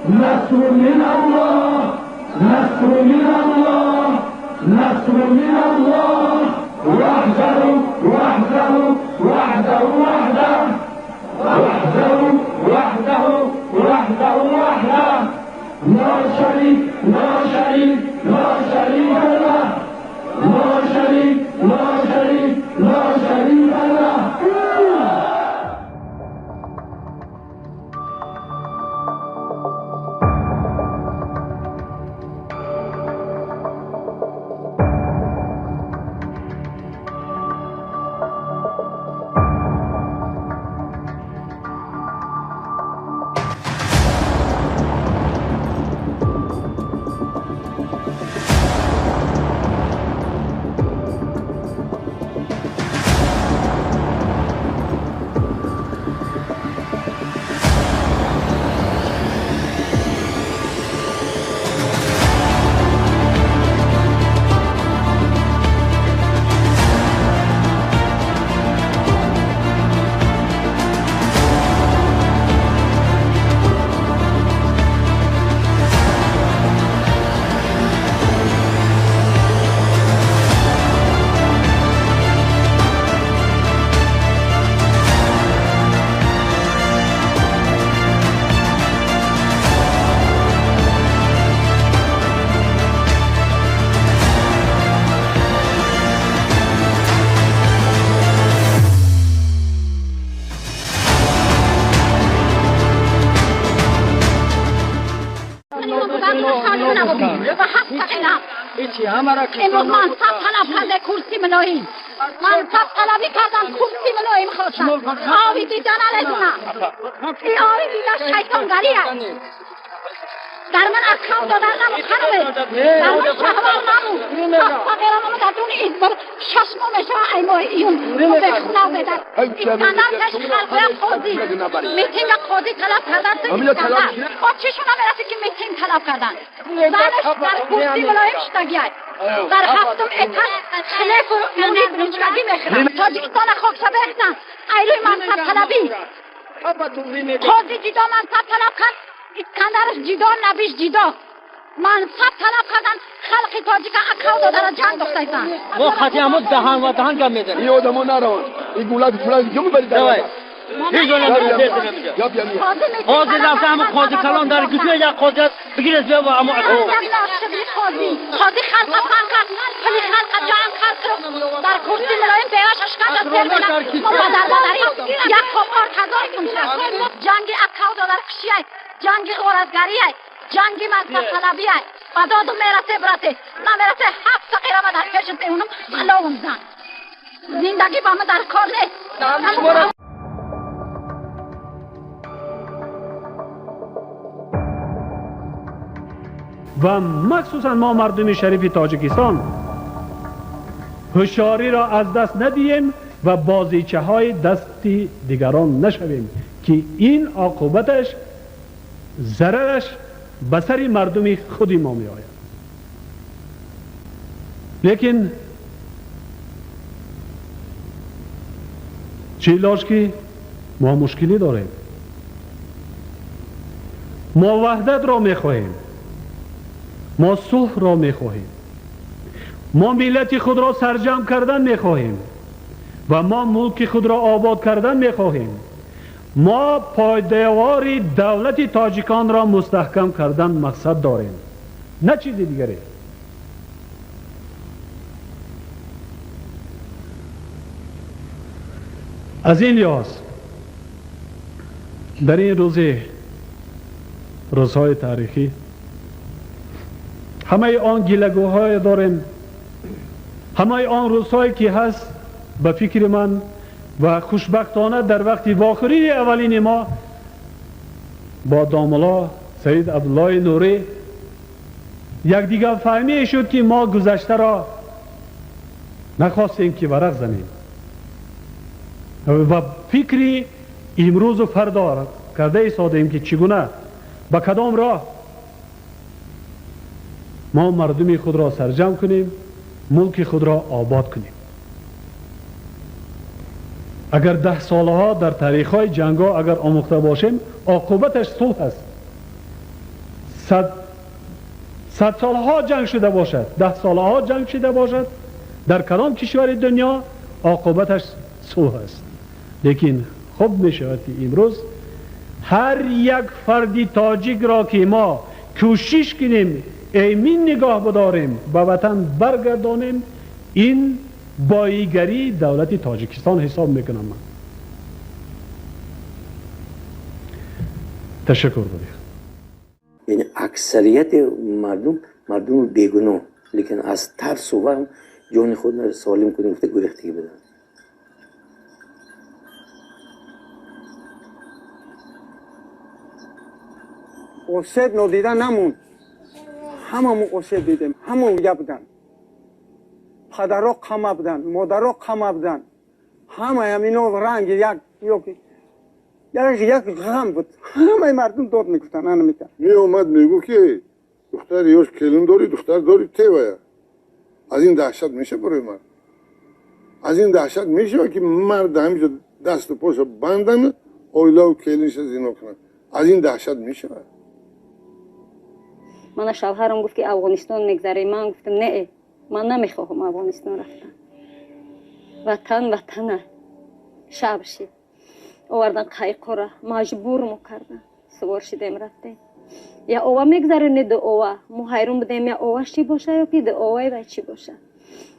نصر من الله نصر من الله نصر من الله وحده وحده وحده وحده وحده وحده وحده وحده لا شريك لا شريك لا شريك له لا شريك لا شريك لا شريك له امروز منصب طلب کرده کرسی ملایم منصب طلبی کردن کرسی ملایم خواستن آوی دیدن ندونم این آوی دیدن شیطانگریه در من اکاو دادن نمود خانمه در من شهوار نمود فقیرم هم در دون ایدبر ششمو میشه ای ماه ایون به خوناو بدن ایستاندن تش خلقه خوزی میتینگ خوزی طلب کردن تو ایستاندن با چشونا میرسی که میتینگ طلب کردن زنش در کرسی ملایم شتاگیه در هفتم اتش خلیف و منید رنجگی میخرم تاجیکستان خوکشه برسن ایروی منصب طلبی خوزی جدا منصب طلب کرد اسکندرش جدا نبیش جدا منصب طلب کردن خلق تاجیک اکاو دادن جنگ دختایتن ما خطی همون دهان و دهان کم میزنی این آدمو نرون این گولاد فلان جو میبرید هیچ ولی نمیشه قاضی رفته همون قاضی کلان در گوشه یک قاضی بگیرست بیا با همون قاضی خلق فنکر پلی خلق جنگ خلق در کرسی ملایم بیاش اشکال از سر بینم ما در بداری یک کفار تزاری کنشه جنگی اکاو دادن کشیه جنگی غورتگریه جنگی منصب طلبیه و دادو میرسه برسه نمیرسه 7 سقیره و در پیشت بمونم بلاوم زن زندگی با من در کار نیست و مخصوصا ما مردم شریف تاجیکستان هوشیاری را از دست ندیم و بازیچه های دستی دیگران نشویم که این عاقبتش ضررش به سر مردم خودی ما می آید. لیکن چه علاج که ما مشکلی داریم ما وحدت را می خواهیم ما صلح را می خواهیم ما ملت خود را سرجم کردن می خواهیم و ما ملک خود را آباد کردن می خواهیم ما پایدیوار دولت تاجیکان را مستحکم کردن مقصد داریم نه چیزی دیگری از این لحاظ در این روزهای تاریخی همه آن گیلگوهای داریم همه آن روزهایی که هست به فکر من و خوشبختانه در وقت واخرین اولین ما با داملا سید عبدالله نوری یک دیگر فهمی شد که ما گذشته را نخواستیم که ورق زنیم و فکری امروز و فردا کرده ایستادیم که چگونه با کدام راه ما مردم خود را سرجم کنیم ملک خود را آباد کنیم اگر 10 سالها در تاریخ های جنگ ها اگر آموخته باشیم عاقبتش صلح است صد سالها جنگ شده باشد، 10 سالها جنگ شده باشد، در کدام کشور دنیا عاقبتش صلح است. لیکن خوب می شود که امروز هر یک فردی تاجیک را که ما کوشش کنیم ایمن نگاه بداریم به وطن برگردانیم، این باییگری دولت تاجیکستان حساب میکنم. من تشکر بدید. یعنی اکثریت مردم بیگناه، لیکن از ترس و وهم جان خود را سالم کنیم گفته گریختگی بدن. قصد ندیدن نمون، هممون قصد دیدیم، همون گپ بودن، پدرها قمه بودن، مادرها قمه بودن، همه همینا رنگ یک غم بود، همه مردم داد میگفتن. انا میگم می اومد میگو که دختر یوش کلون داری، دختر داری تیویا. از این دهشت میشه برای مرد، از این دهشت میشه که مرد همیشه دست و پاشو بندن اویلا و کلینش زینا کنن. از این دهشت میشه. من شوهرم گفت که افغانستان میگذره، من گفتم نه، من نمیخواهم افغانستان رفتن. وطن شب شد آوردن قایق را مجبور میکردن، سوار شدیم رفتیم. یا اوه میگذره نه دو اوه، ما حیران بودیم یا اوه چی باشه یا که دو اوه و چی باشه.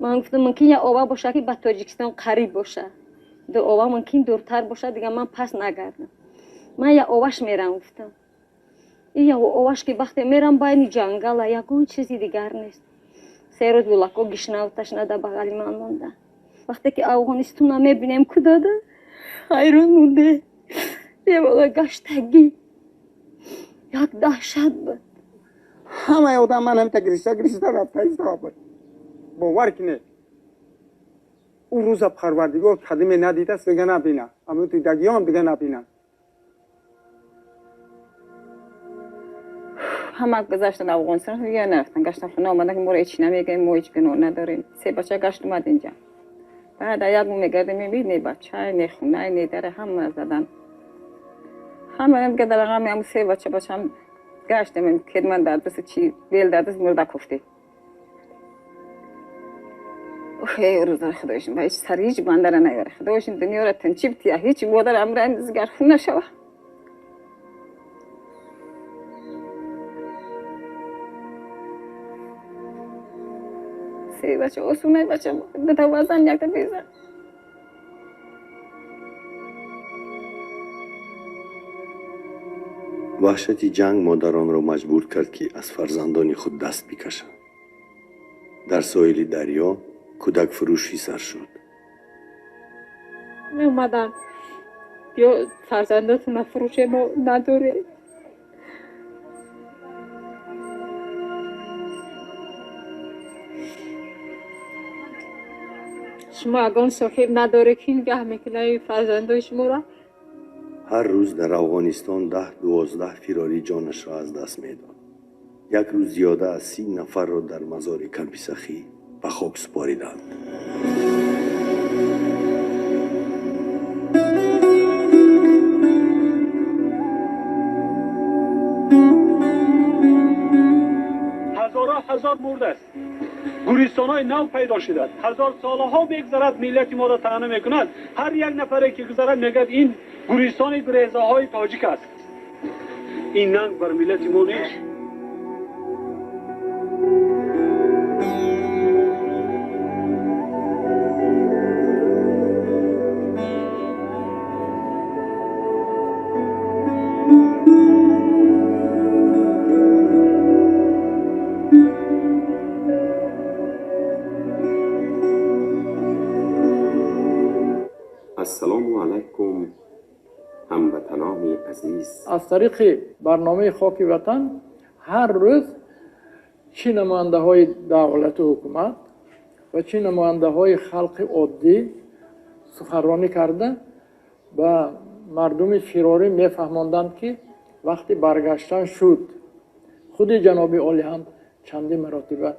من گفتم ممکن یا اوه باشه که به تاجیکستان قریب باشه، دو اوه ممکن دورتر باشه، دیگه من پس نگردم. من یا اوهش میرم گفتم. یا اوهش که وقتی میرم باید جنگل یکون چیزی دیگر نیست. 3 روز بلکو گشنه و تشنه در بغل من مونده. وقتی که افغانستان میبینیم کداده حیران مونده. یه واقع گشتگی یک دهشت بود. همه آدم من هم گریسته رفته بود. باور کنه اون روز پروردگار قدمی ندیده است دیگه نبینه، اما توی دگی هم دیگه نبینه. همه گذشتن افغانستان دیگه نرفتن، گشتن خونه آمدن که ما رو هیچی نمیگیم، ما هیچ گناه نداریم. 3 بچه گشت اومد اینجا. بعد یک میگردیم میبینی بچه نه خونه نه داره همه زدن. همه هم که در غم هم 3 بچه هم گشتیم که من در دست چی بیل در دست مرده کفته. اوه روز خدایشون با هیچ سر هیچ بنده را نیاره، خدایشون دنیا را تنچیب تیا هیچ مادر امر اندازگر خون نشوه. سه بچه اصونه بچه دو تا وزن یک تا بیزن. وحشت جنگ مادران را مجبور کرد که از فرزندان خود دست بکشند. در ساحل دریا کودک فروشی سر شد. می اومدن یا فرزنداتون فروشه ما نداره. شما اگه صاحب نداره کی نگه میکنه فرزندای شما را؟ هر روز در افغانستان 10-12 فراری جانش را از دست میداد. یک روز زیاده از 30 نفر را در مزار کمپ سخی به خاک سپاریدند. هزار مرده است. گوریستان‌های نو پیدا شده است. 1000 سالها میگذرد ملت ما را طعنه میکند. هر یک نفری که گذرد میگد این گوریستان گریزه‌های تاجیک است. این ننگ بر ملت ما نیست. السلام علیکم هموطنان عزیز. از طریق برنامه خاک وطن هر روز چه نماینده های دولت و حکومت و چه نماینده های خلق عادی سخنرانی کرده و مردم فراری میفهماندند که وقتی برگشتن شد. خود جناب عالی هم چندین مراتب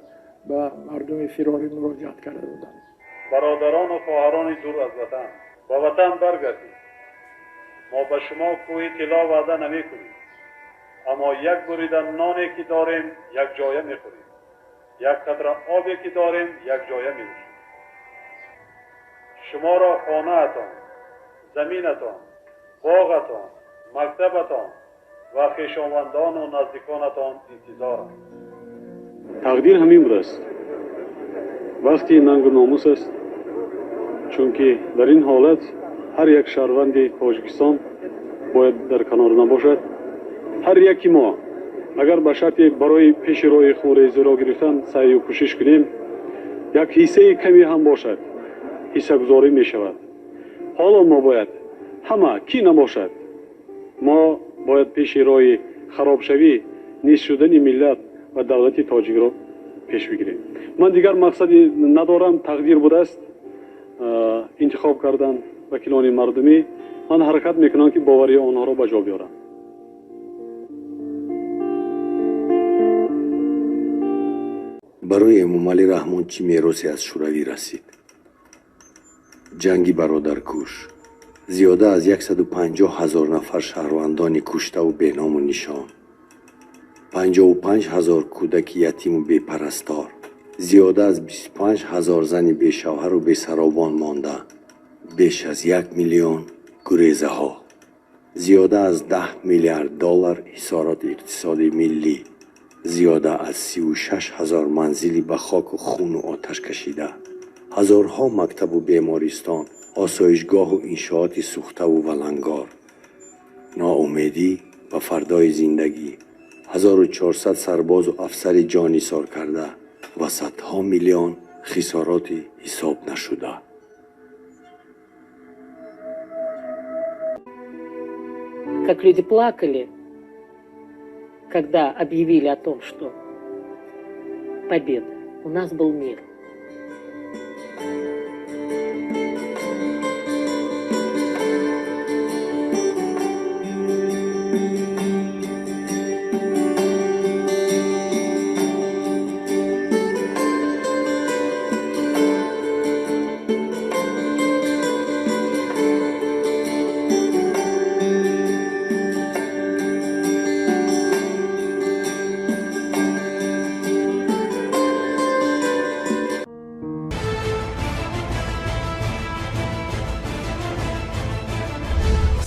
به مردم فراری مراجعت کرده بودند. برادران و خواهران دور از وطن، با وطن برگردید. ما به شما کوی طلا وعده نمی کنیم، اما یک بریده نانی که داریم یک جایه میخوریم، یک قطره آبی که داریم یک جایه می‌نوشیم. شما را خانه‌تان، زمینتان، باغتان، مکتبتان و خویشاوندان و نزدیکانتان انتظارند. تقدیر همین بود است. وقتی ننگ و ناموس است، چون که در این حالت هر یک شهروند تاجیکستان باید در کنار نباشد. هر یکی ما اگر به شرطی برای پیش روی خود را گرفتن سعی و کوشش کنیم، یک حصه کمی هم باشد حصه گذاری می شود. حالا ما باید همه کی نباشد، ما باید پیش روی خرابشوی نیست شدن ملت و دولت تاجیک را پیش بگیریم. من دیگر مقصدی ندارم، تقدیر بوده است انتخاب کردن وکیلان مردمی. من حرکت میکنم که باوری آنها را به جا بیارم. برای امامعلی رحمان چی میراثی از شوروی رسید؟ جنگی برادرکش، زیاده از 150,000 نفر شهروندان کشته و بینام و نشان، 55,000 کودک یتیم و بیپرستار، زیاده از 25,000 زن بیشوهر و بیسرابان مانده، بیش از 1 میلیون گریزه ها، زیاده از 10 میلیارد دلار حصارات اقتصادی ملی، زیاده از 36,000 منزلی به خاک و خون و آتش کشیده، هزارها مکتب و بیمارستان، آسایشگاه و انشاءات سوخته و ولنگار، ناامیدی و فردای زندگی، 1400 سرباز و افسر جانی سار کرده و صدها میلیون خسارات حساب نشده. Как люди плакали, когда объявили о том, что победа, у нас был мир.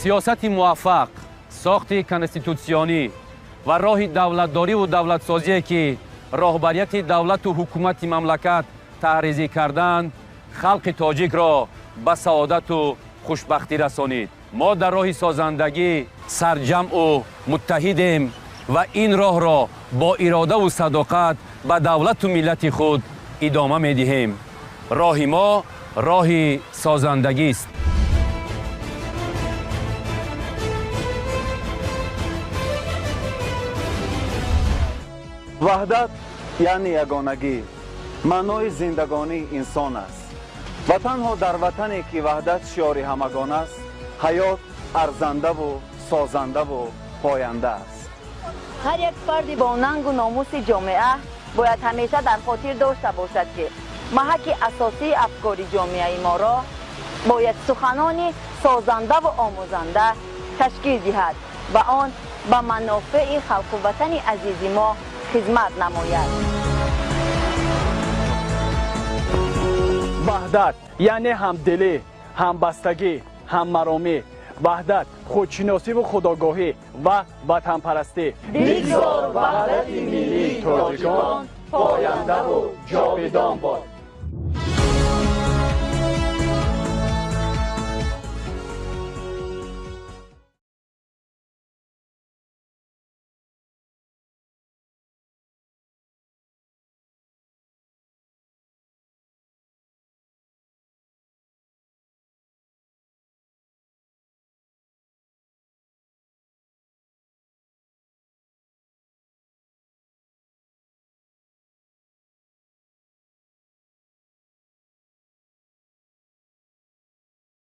سیاست موفق، ساخت کنستیتوسیونی و راه دولتداری و دولتسازی که راهبریت دولت و حکومت مملکت تعریضی کردند، خلق تاجیک را به سعادت و خوشبختی رسانید. ما در راه سازندگی سرجمع و متحدیم و این راه را با اراده و صداقت به دولت و ملت خود ادامه می‌دهیم. راه ما راه سازندگی است. وحدت یعنی یگانگی، معنای زندگانی انسان است و تنها در وطنی که وحدت شعار همگان است، حیات ارزنده و سازنده و پاینده است. هر یک فردی با ننگ و ناموس جامعه باید همیشه در خاطر داشته باشد که محک اساسی افکار جامعه ما را باید سخنانی سازنده و آموزنده تشکیل دهد و آن به منافع خلق و وطن عزیز ما خدمت نماید. وحدت یعنی همدلی، همبستگی، هممرامی، وحدت، خودشناسی و خودآگاهی و وطن پرستی. بگذار وحدت ملی تاجیکان پاینده و جاودان باد.